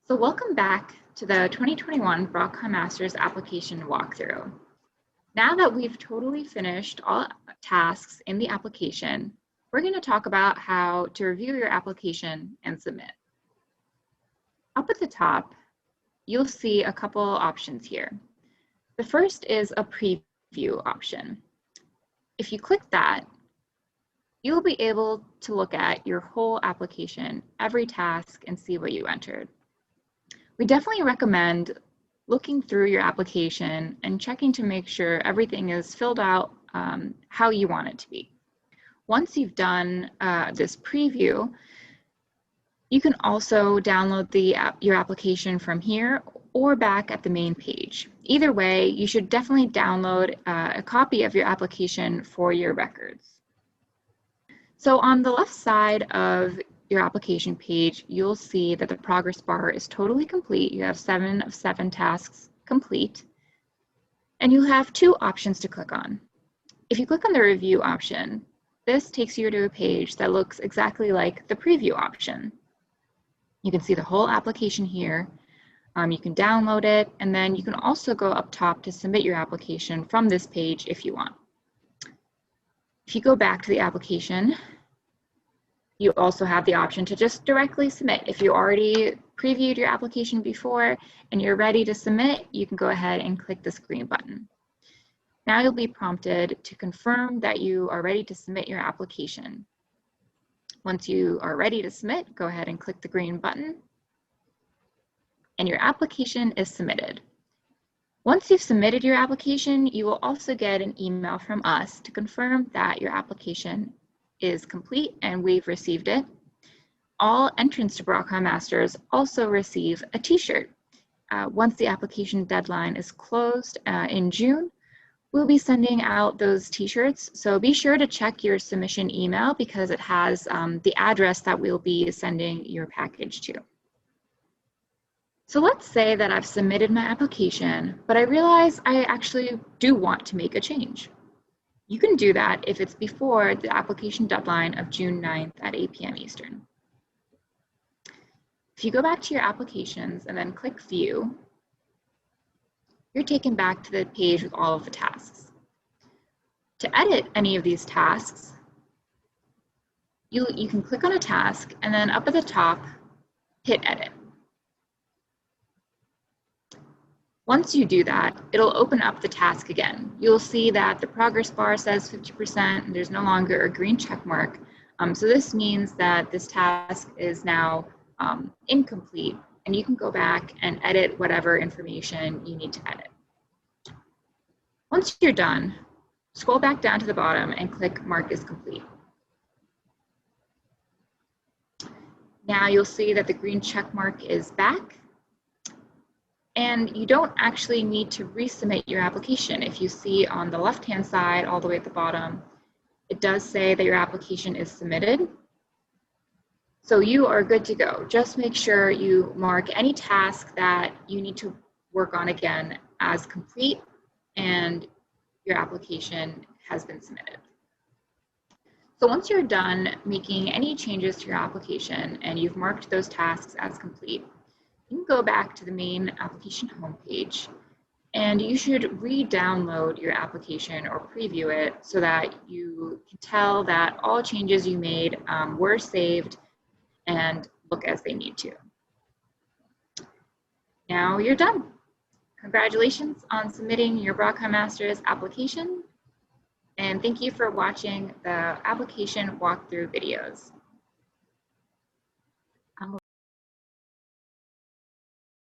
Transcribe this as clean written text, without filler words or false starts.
So welcome back to the 2021 Broadcom MASTERS application walkthrough. Now that we've totally finished all tasks in the application, we're going to talk about how to review your application and submit. Up at the top, you'll see a couple options here. The first is a preview option. If you click that, you'll be able to look at your whole application, every task, and see what you entered. We definitely recommend looking through your application and checking to make sure everything is filled out how you want it to be. Once you've done this preview, you can also download your application from here or back at the main page. Either way, you should definitely download a copy of your application for your records. So on the left side of your application page, you'll see that the progress bar is totally complete. You have 7 of 7 tasks complete, and you have 2 options to click on. If you click on the review option, this takes you to a page that looks exactly like the preview option. You can see the whole application here. You can download it, and then you can also go up top to submit your application from this page if you want. If you go back to the application, you also have the option to just directly submit. If you already previewed your application before and you're ready to submit, you can go ahead and click this green button. Now you'll be prompted to confirm that you are ready to submit your application. Once you are ready to submit, go ahead and click the green button, and your application is submitted. Once you've submitted your application, you will also get an email from us to confirm that your application is complete and we've received it. All entrants to Broadcom Masters also receive a t-shirt. Once the application deadline is closed in June, we'll be sending out those t-shirts. So be sure to check your submission email because it has the address that we'll be sending your package to. So let's say that I've submitted my application, but I realize I actually do want to make a change. You can do that if it's before the application deadline of June 9th at 8 p.m. Eastern. If you go back to your applications and then click View, you're taken back to the page with all of the tasks. To edit any of these tasks, you can click on a task and then up at the top, hit Edit. Once you do that, it'll open up the task again. You'll see that the progress bar says 50% and there's no longer a green check mark. So this means that this task is now incomplete, and you can go back and edit whatever information you need to edit. Once you're done, scroll back down to the bottom and click Mark as Complete. Now you'll see that the green check mark is back. And you don't actually need to resubmit your application. If you see on the left-hand side, all the way at the bottom, it does say that your application is submitted. So you are good to go. Just make sure you mark any task that you need to work on again as complete, and your application has been submitted. So once you're done making any changes to your application and you've marked those tasks as complete, you can go back to the main application homepage, and you should re-download your application or preview it so that you can tell that all changes you made were saved and look as they need to. Now you're done. Congratulations on submitting your Broadcom Masters application, and thank you for watching the application walkthrough videos.